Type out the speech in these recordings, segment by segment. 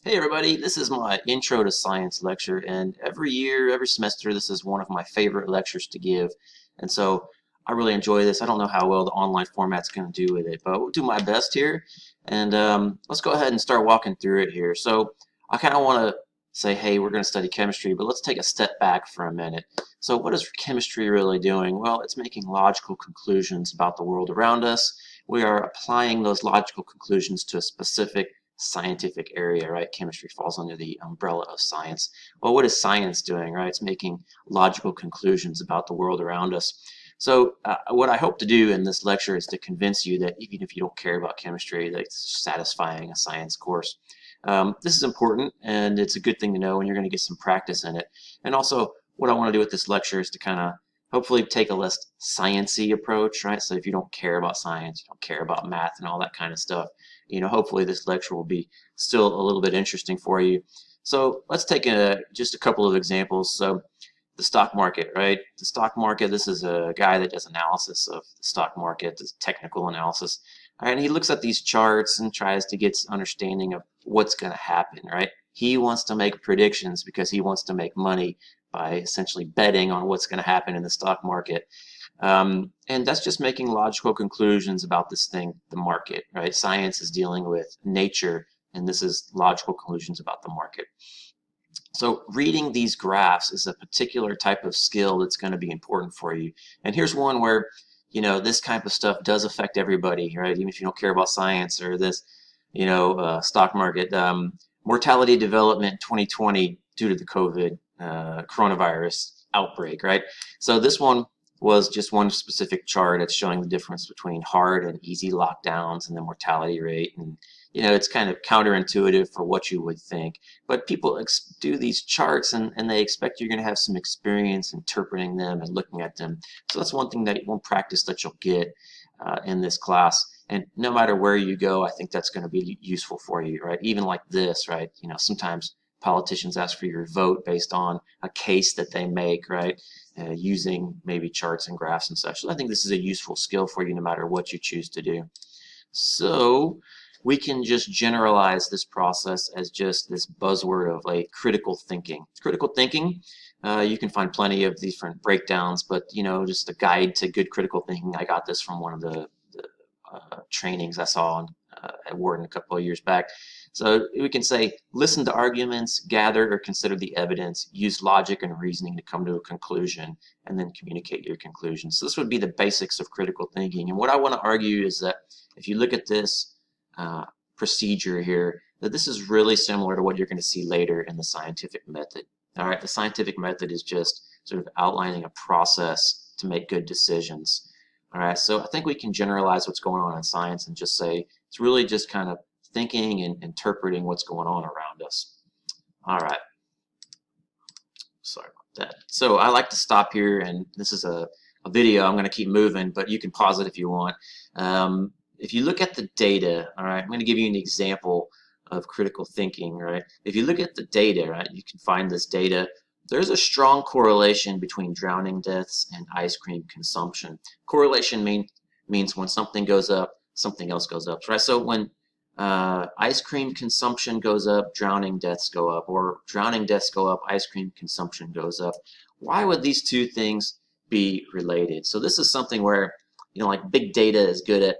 Hey everybody, this is my Intro to Science lecture, and every year, every semester, this is one of my favorite lectures to give. And so I really enjoy this. I don't know how well the online format's going to do with it, but we'll do my best here. And let's go ahead and start walking through it here. So I kind of want to say, hey, we're going to study chemistry, but let's take a step back for a minute. So what is chemistry really doing? Well, it's making logical conclusions about the world around us. We are applying those logical conclusions to a specific scientific area, right? Chemistry falls under the umbrella of science. Well, what is science doing, right? It's making logical conclusions about the world around us. So what I hope to do in this lecture is to convince you that even if you don't care about chemistry, that it's satisfying a science course. This is important, and it's a good thing to know, and you're going to get some practice in it. And also, what I want to do with this lecture is to kind of hopefully take a less sciencey approach, right? So if you don't care about science, you don't care about math and all that kind of stuff, hopefully this lecture will be still a little bit interesting for you. So let's take just a couple of examples. So the stock market, right? The stock market, this is a guy that does analysis of the stock market, does technical analysis. All right, and he looks at these charts and tries to get understanding of what's going to happen, right? He wants to make predictions because he wants to make money by essentially betting on what's going to happen in the stock market. And that's just making logical conclusions about this thing, the market, right? Science is dealing with nature, and this is logical conclusions about the market. So reading these graphs is a particular type of skill that's going to be important for you. And here's one where, this type of stuff does affect everybody, right? Even if you don't care about science or this, stock market. Mortality development 2020 due to the COVID coronavirus outbreak, right? So this one was just one specific chart. It's showing the difference between hard and easy lockdowns and the mortality rate. And, it's kind of counterintuitive for what you would think. But people do these charts and they expect you're going to have some experience interpreting them and looking at them. So that's one thing that one practice that you'll get in this class. And no matter where you go, I think that's going to be useful for you, right? Even like this, right? Sometimes politicians ask for your vote based on a case that they make, right? Using maybe charts and graphs and such. So I think this is a useful skill for you no matter what you choose to do. So we can just generalize this process as just this buzzword of like critical thinking. Critical thinking, you can find plenty of different breakdowns, but just a guide to good critical thinking. I got this from one of the trainings I saw at Wharton a couple of years back. So we can say, listen to arguments, gather or consider the evidence, use logic and reasoning to come to a conclusion, and then communicate your conclusion. So this would be the basics of critical thinking. And what I want to argue is that if you look at this procedure here, that this is really similar to what you're going to see later in the scientific method. All right, the scientific method is just sort of outlining a process to make good decisions. All right, so I think we can generalize what's going on in science and just say it's really just kind of thinking and interpreting what's going on around us. All right, sorry about that. So I like to stop here, and this is a video. I'm going to keep moving, but you can pause it if you want. If you look at the data, all right, I'm going to give you an example of critical thinking, right? If you look at the data, right, you can find this data. There's a strong correlation between drowning deaths and ice cream consumption. Correlation means when something goes up, something else goes up, right? So when ice cream consumption goes up, drowning deaths go up, or drowning deaths go up, ice cream consumption goes up. Why would these two things be related? So this is something where, like big data is good at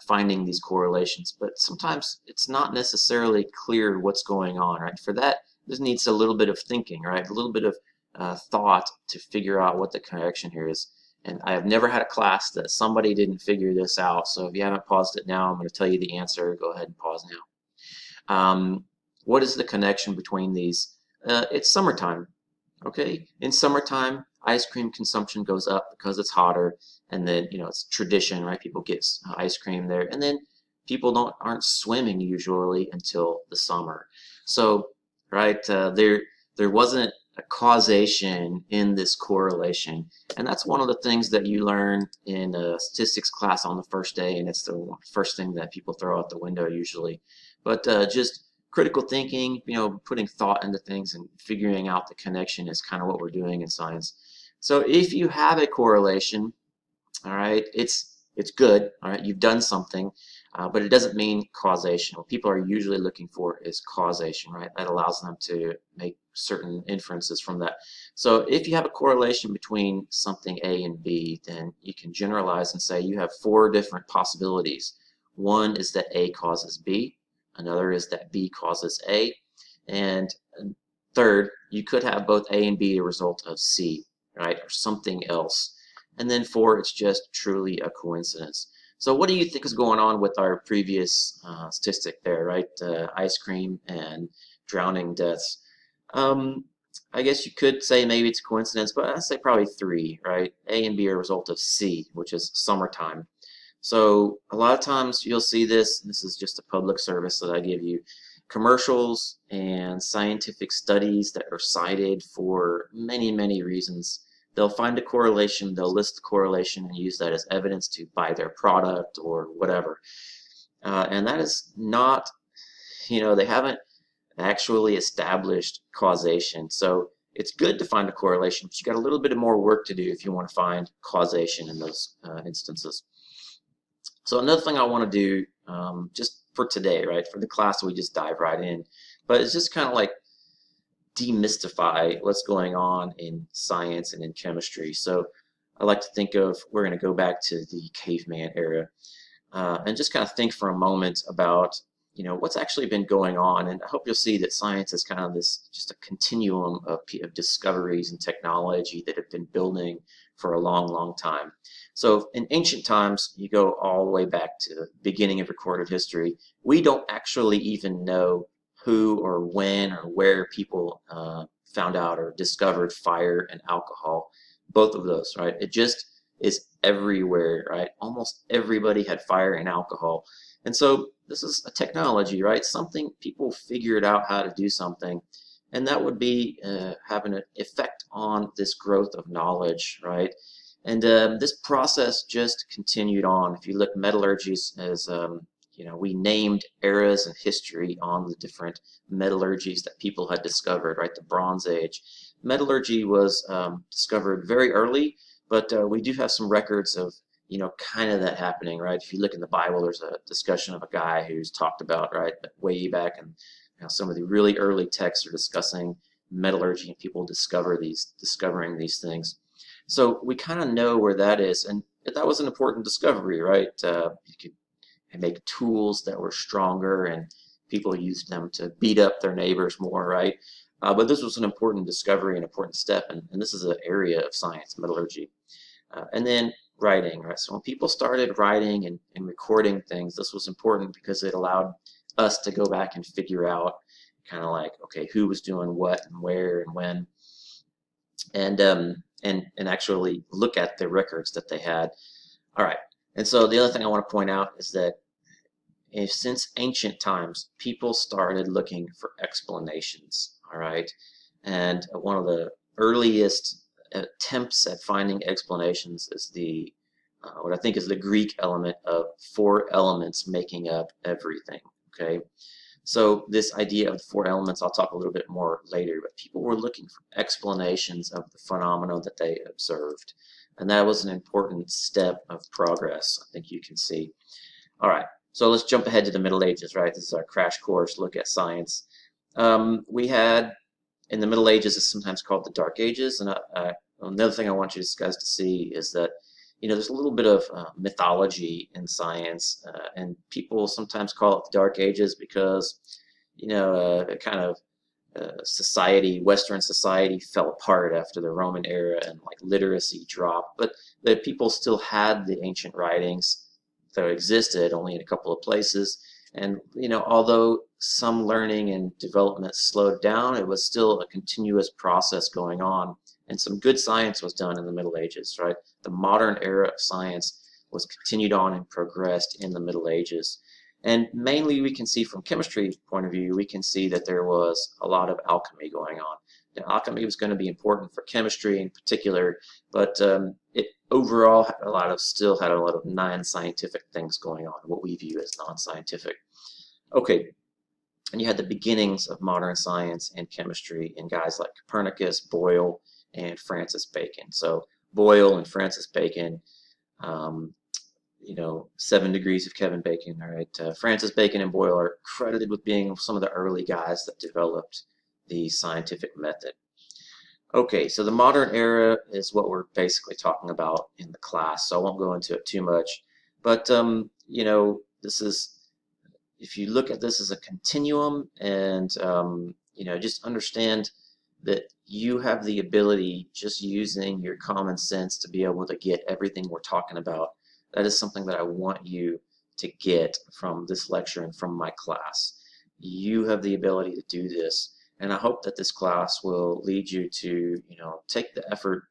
finding these correlations, but sometimes it's not necessarily clear what's going on, right? For that, this needs a little bit of thinking, right? A little bit of thought to figure out what the connection here is. And I have never had a class that somebody didn't figure this out. So if you haven't paused it now, I'm going to tell you the answer. Go ahead and pause now. What is the connection between these? It's summertime, okay? In summertime, ice cream consumption goes up because it's hotter. And then, it's tradition, right? People get ice cream there. And then people aren't swimming usually until the summer. So, right, there wasn't a causation in this correlation. And that's one of the things that you learn in a statistics class on the first day, and it's the first thing that people throw out the window usually. But just critical thinking, putting thought into things and figuring out the connection is kind of what we're doing in science. So if you have a correlation, all right, it's good, all right, you've done something. but it doesn't mean causation. What people are usually looking for is causation, right? That allows them to make certain inferences from that. So if you have a correlation between something A and B, then you can generalize and say you have 4 different possibilities. One is that A causes B, another is that B causes A, and third, you could have both A and B a result of C, right, or something else. And then 4, it's just truly a coincidence. So what do you think is going on with our previous statistic there, right? Ice cream and drowning deaths. Um, I guess you could say maybe it's a coincidence, but I'd say probably 3, right? A and B are a result of C, which is summertime. So a lot of times you'll see this. This is just a public service that I give you. Commercials and scientific studies that are cited for many, many reasons. They'll find a correlation, they'll list the correlation and use that as evidence to buy their product or whatever. And that is not, they haven't actually established causation. So it's good to find a correlation, but you got a little bit of more work to do if you want to find causation in those instances. So another thing I want to do just for today, right, for the class we just dive right in, but it's just kind of like demystify what's going on in science and in chemistry. So I like to think of, we're going to go back to the caveman era and just kind of think for a moment about what's actually been going on. And I hope you'll see that science is kind of this just a continuum of discoveries and technology that have been building for a long, long time. So in ancient times, you go all the way back to the beginning of recorded history, we don't actually even know who or when or where people found out or discovered fire and alcohol, both of those, right? It just is everywhere, right? Almost everybody had fire and alcohol. And so this is a technology, right? Something people figured out how to do something, and that would be having an effect on this growth of knowledge, right? And this process just continued on. If you look, metallurgy as we named eras in history on the different metallurgies that people had discovered, right? The Bronze Age. Metallurgy was discovered very early, but we do have some records of, kind of that happening, right? If you look in the Bible, there's a discussion of a guy who's talked about, right, way back, and some of the really early texts are discussing metallurgy and people discovering these things. So we kind of know where that is, and that was an important discovery, right? You could make tools that were stronger, and people used them to beat up their neighbors more, right? But this was an important discovery, an important step, and this is an area of science, metallurgy. And then writing, right? So when people started writing and recording things, this was important because it allowed us to go back and figure out kind of like, okay, who was doing what and where and when, and actually look at the records that they had. All right. And so the other thing I want to point out is that since ancient times, people started looking for explanations, all right? And one of the earliest attempts at finding explanations is what I think is the Greek element of 4 elements making up everything, okay? So this idea of the 4 elements, I'll talk a little bit more later, but people were looking for explanations of the phenomena that they observed. And that was an important step of progress, I think you can see. All right, so let's jump ahead to the Middle Ages, right? This is our crash course look at science. We had, in the Middle Ages, it's sometimes called the Dark Ages, and another thing I want you guys to see is that there's a little bit of mythology in science, and people sometimes call it the Dark Ages because, kind of society, Western society fell apart after the Roman era and like literacy dropped, but the people still had the ancient writings that existed only in a couple of places. And, although some learning and development slowed down, it was still a continuous process going on. And some good science was done in the Middle Ages, right? The modern era of science was continued on and progressed in the Middle Ages. And mainly we can see from chemistry point of view, we can see that there was a lot of alchemy going on. Now, alchemy was going to be important for chemistry in particular, but it overall still had a lot of non-scientific things going on, what we view as non-scientific. Okay, and you had the beginnings of modern science and chemistry in guys like Copernicus, Boyle, and Francis Bacon. So Boyle and Francis Bacon, 7 degrees of Kevin Bacon. All right, Francis Bacon and Boyle are credited with being some of the early guys that developed the scientific method. Okay, so the modern era is what we're basically talking about in the class, so I won't go into it too much. But this is, if you look at this as a continuum, and just understand that you have the ability, just using your common sense, to be able to get everything we're talking about. That is something that I want you to get from this lecture and from my class. You have the ability to do this. And I hope that this class will lead you to, take the effort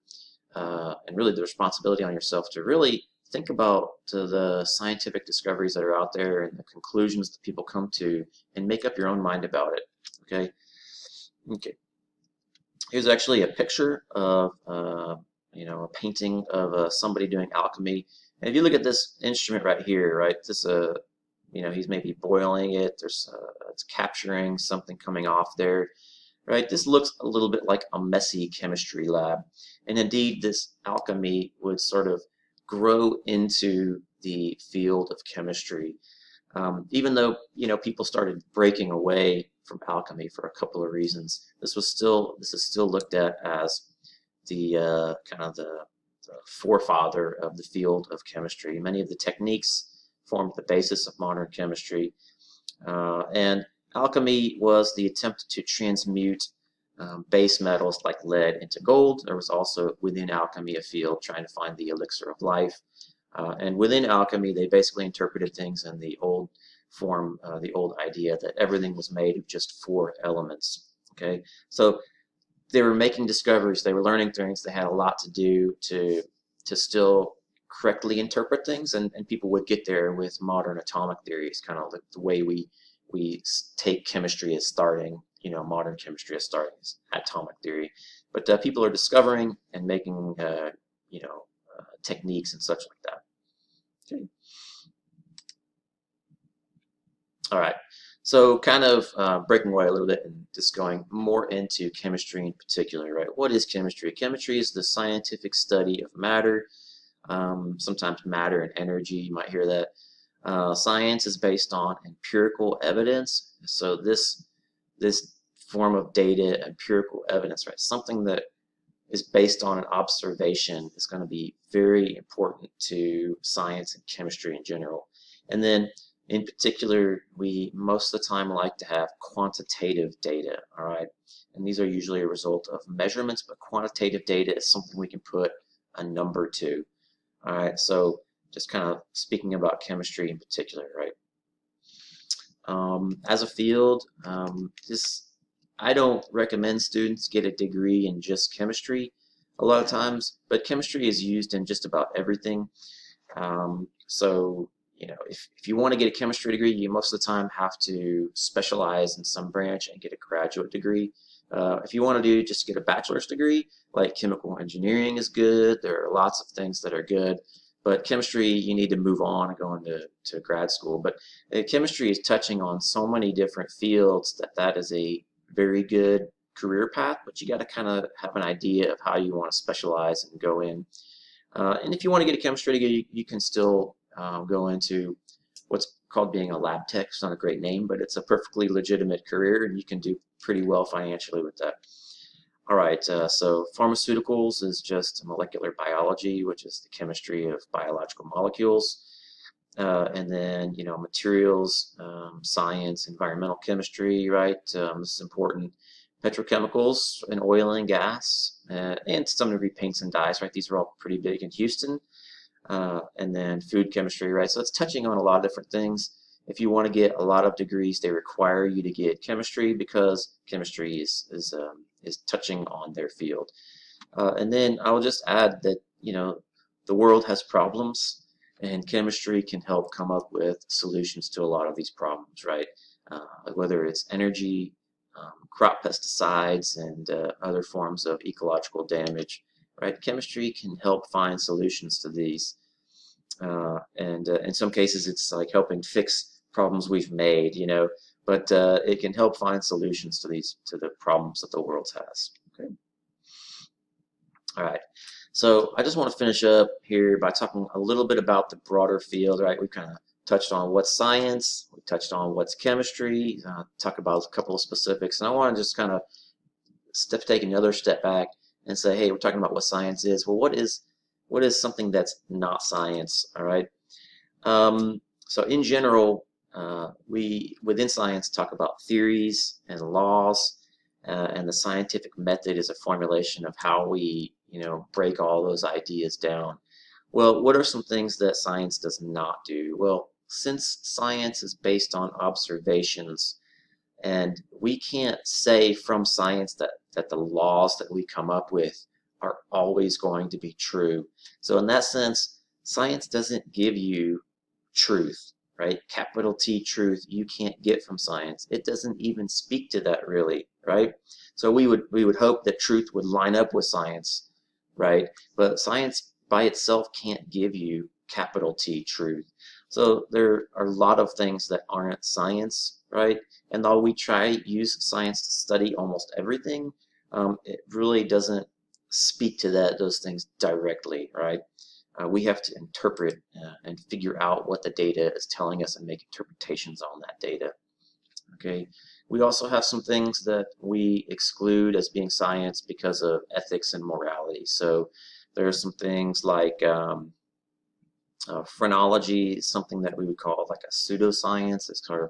and really the responsibility on yourself to really think about the scientific discoveries that are out there and the conclusions that people come to, and make up your own mind about it. Okay. Okay. Here's actually a picture of, a painting of somebody doing alchemy. And if you look at this instrument right here, right, this he's maybe boiling it. It's capturing something coming off there, right? This looks a little bit like a messy chemistry lab, and indeed, this alchemy would sort of grow into the field of chemistry. Even though people started breaking away from alchemy for a couple of reasons, this is still looked at as the kind of the forefather of the field of chemistry. Many of the techniques formed the basis of modern chemistry, and alchemy was the attempt to transmute base metals like lead into gold. There was also within alchemy a field trying to find the elixir of life, and within alchemy they basically interpreted things in the old form, the old idea that everything was made of just 4 elements. Okay, so they were making discoveries, they were learning things, they had a lot to do to still correctly interpret things, and people would get there with modern atomic theories, kind of the way we take chemistry as starting, modern chemistry as starting as atomic theory. But people are discovering and making, techniques and such like that. Okay. All right. So kind of breaking away a little bit and just going more into chemistry in particular, right? What is chemistry? Chemistry is the scientific study of matter, sometimes matter and energy, you might hear that. Science is based on empirical evidence. So this form of data, empirical evidence, right? Something that is based on an observation is going to be very important to science and chemistry in general. And then in particular, we most of the time like to have quantitative data, all right? And these are usually a result of measurements, but quantitative data is something we can put a number to, all right? So just kind of speaking about chemistry in particular, right? As a field, I don't recommend students get a degree in just chemistry a lot of times, but chemistry is used in just about everything. So if you want to get a chemistry degree, you most of the time have to specialize in some branch and get a graduate degree. If you want to just get a bachelor's degree, like chemical engineering is good. There are lots of things that are good, but chemistry, you need to move on and go into grad school. But chemistry is touching on so many different fields that is a very good career path, but you got to kind of have an idea of how you want to specialize and go in. And if you want to get a chemistry degree, you can still go into what's called being a lab tech. It's not a great name, but it's a perfectly legitimate career, and you can do pretty well financially with that. All right, so pharmaceuticals is just molecular biology, which is the chemistry of biological molecules. And then, materials, science, environmental chemistry, right? This is important. Petrochemicals and oil and gas, and to some degree paints and dyes, right? These are all pretty big in Houston. And then food chemistry, right? So it's touching on a lot of different things. If you want to get a lot of degrees, they require you to get chemistry because chemistry is touching on their field. And then I'll just add that the world has problems, and chemistry can help come up with solutions to a lot of these problems, right? Whether it's energy, crop pesticides, and other forms of ecological damage, right? Chemistry can help find solutions to these. And in some cases, it's like helping fix problems we've made, but it can help find solutions to the problems that the world has. Okay. All right. So I just want to finish up here by talking a little bit about the broader field, right? We kind of touched on what's science, we touched on what's chemistry, talk about a couple of specifics, and I want to just kind of take another step back and say, hey, we're talking about what science is. Well, what is something that's not science? All right. So in general, we within science talk about theories and laws, and the scientific method is a formulation of how we, break all those ideas down. Well, what are some things that science does not do? Well, since science is based on observations, and we can't say from science that the laws that we come up with are always going to be true. So in that sense, science doesn't give you truth, right? Capital T truth you can't get from science. It doesn't even speak to that really, right? So we would hope that truth would line up with science, right? But science by itself can't give you capital T truth. So there are a lot of things that aren't science, right? And though we try to use science to study almost everything, it really doesn't speak to those things directly, right? We have to interpret and figure out what the data is telling us and make interpretations on that data. Okay. We also have some things that we exclude as being science because of ethics and morality. So there are some things like phrenology, something that we would call like a pseudoscience. It's kind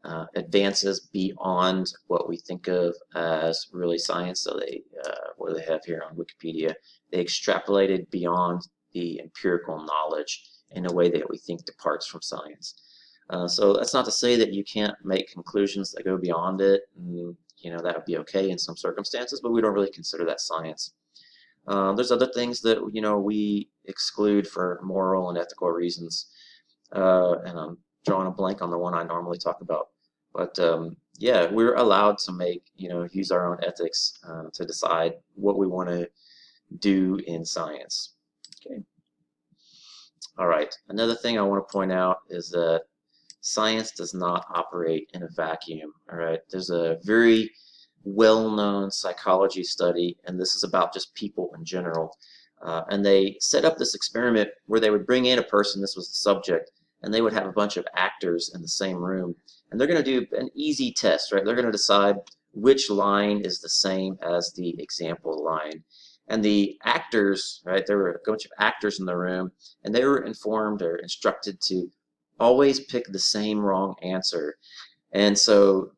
of advances beyond what we think of as really science. So what do they have here on Wikipedia? They extrapolated beyond the empirical knowledge in a way that we think departs from science. So that's not to say that you can't make conclusions that go beyond it. And, that would be okay in some circumstances, but we don't really consider that science. There's other things that we exclude for moral and ethical reasons, and I'm drawing a blank on the one I normally talk about. But yeah, we're allowed to use our own ethics to decide what we want to do in science. Okay. All right. Another thing I want to point out is that science does not operate in a vacuum. All right. There's a very well-known psychology study, and this is about just people in general. And they set up this experiment where they would bring in a person, this was the subject, and they would have a bunch of actors in the same room. And they're going to do an easy test, right? They're going to decide which line is the same as the example line. And the actors, right, there were a bunch of actors in the room, and they were informed or instructed to always pick the same wrong answer. And so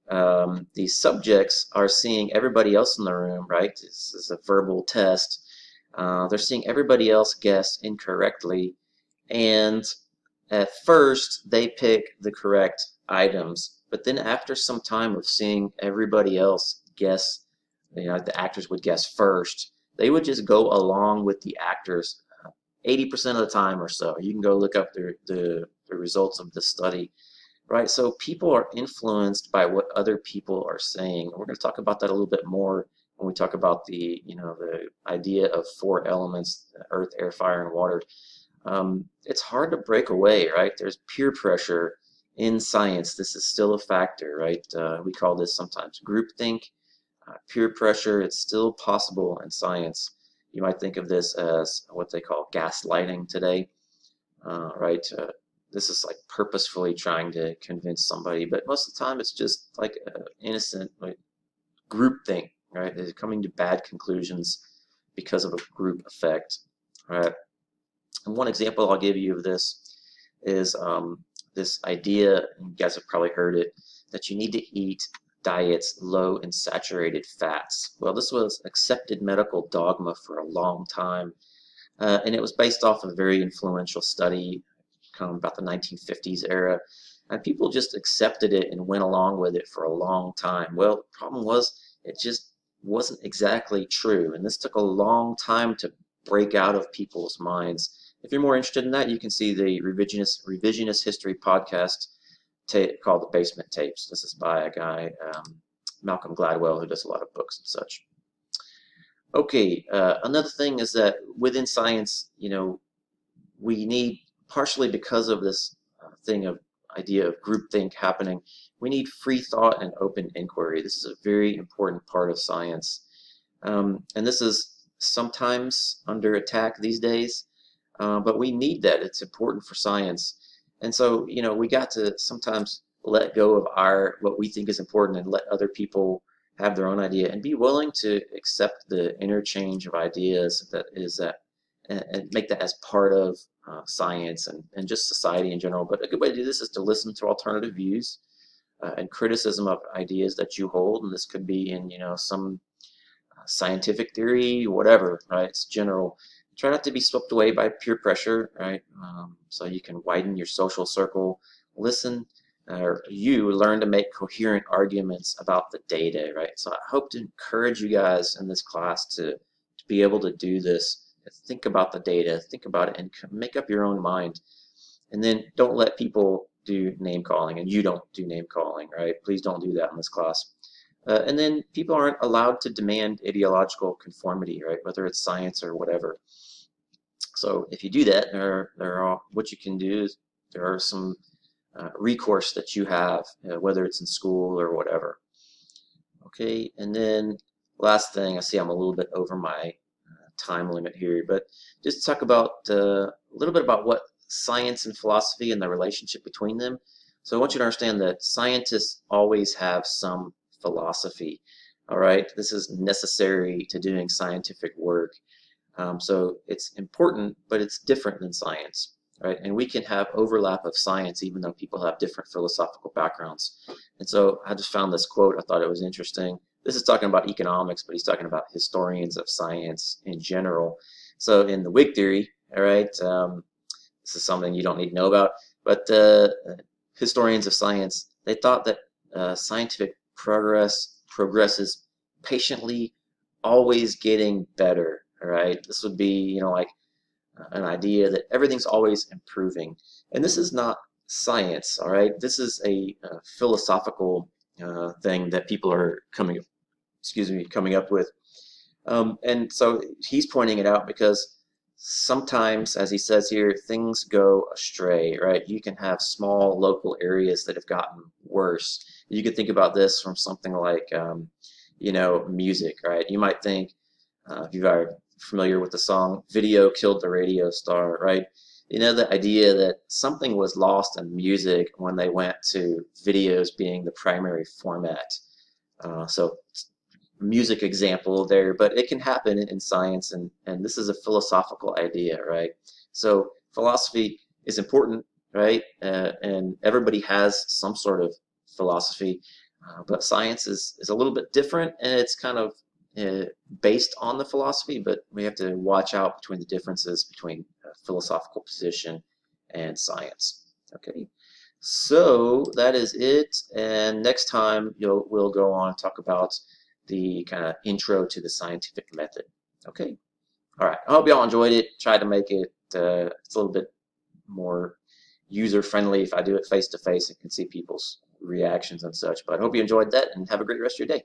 these subjects are seeing everybody else in the room, right? This is a verbal test. They're seeing everybody else guess incorrectly. And at first, they pick the correct items. But then after some time of seeing everybody else guess, the actors would guess first, they would just go along with the actors 80% of the time or so. You can go look up the results of the study. Right, so people are influenced by what other people are saying. We're going to talk about that a little bit more when we talk about the idea of four elements: earth, air, fire, and water. It's hard to break away, right? There's peer pressure in science. This is still a factor, right? We call this sometimes groupthink, peer pressure. It's still possible in science. You might think of this as what they call gaslighting today, right? This is like purposefully trying to convince somebody, but most of the time it's just like innocent groupthink, right? They're coming to bad conclusions because of a group effect, right? And one example I'll give you of this is this idea, you guys have probably heard it, that you need to eat diets low in saturated fats. Well, this was accepted medical dogma for a long time, and it was based off a very influential study about the 1950s era, and people just accepted it and went along with it for a long time. Well, the problem was it just wasn't exactly true, and this took a long time to break out of people's minds. If you're more interested in that, you can see the revisionist history podcast called The Basement Tapes. This is by a guy, Malcolm Gladwell, who does a lot of books and such. Okay, another thing is that within science, we need, partially because of this idea of groupthink happening, we need free thought and open inquiry. This is a very important part of science. And this is sometimes under attack these days, but we need that. It's important for science. And so, we got to sometimes let go of what we think is important and let other people have their own idea and be willing to accept the interchange of ideas and make that as part of science and just society in general. But a good way to do this is to listen to alternative views and criticism of ideas that you hold, and this could be in some scientific theory, whatever, right? It's general. Try not to be swept away by peer pressure, right? So you can widen your social circle. Listen, or you learn to make coherent arguments about the data, right? So I hope to encourage you guys in this class to be able to do this. Think about the data, think about it, and make up your own mind. And then don't let people do name calling, and you don't do name calling, right? Please don't do that in this class. And then people aren't allowed to demand ideological conformity, right? Whether it's science or whatever. So if you do that, what you can do is there are some recourse that you have, whether it's in school or whatever. Okay, and then last thing, I see I'm a little bit over my time limit here, but just talk about a little bit about what science and philosophy and the relationship between them. So I want you to understand that scientists always have some philosophy. All right, this is necessary to doing scientific work. So it's important, but it's different than science, right? And we can have overlap of science even though people have different philosophical backgrounds. And so I just found this quote. I thought it was interesting. This is talking about economics, but he's talking about historians of science in general. So in the Whig theory, all right, this is something you don't need to know about, but historians of science, they thought that scientific progresses patiently, always getting better. All right, this would be, like an idea that everything's always improving, and this is not science. All right, this is a philosophical thing that people are coming up with, and so he's pointing it out because sometimes, as he says here, things go astray. Right, you can have small local areas that have gotten worse. You could think about this from something like, music. Right, you might think if you are familiar with the song "Video Killed the Radio Star," right? The idea that something was lost in music when they went to videos being the primary format. So music example there, but it can happen in science, and this is a philosophical idea, right? So philosophy is important, right? And everybody has some sort of philosophy, but science is a little bit different, and it's kind of based on the philosophy, but we have to watch out between the differences between philosophical position and science. Okay, so that is it, and next time we'll go on and talk about the kind of intro to the scientific method. Okay, all right, I hope y'all enjoyed it. Try to make it it's a little bit more user-friendly if I do it face-to-face and can see people's reactions and such, but I hope you enjoyed that, and have a great rest of your day.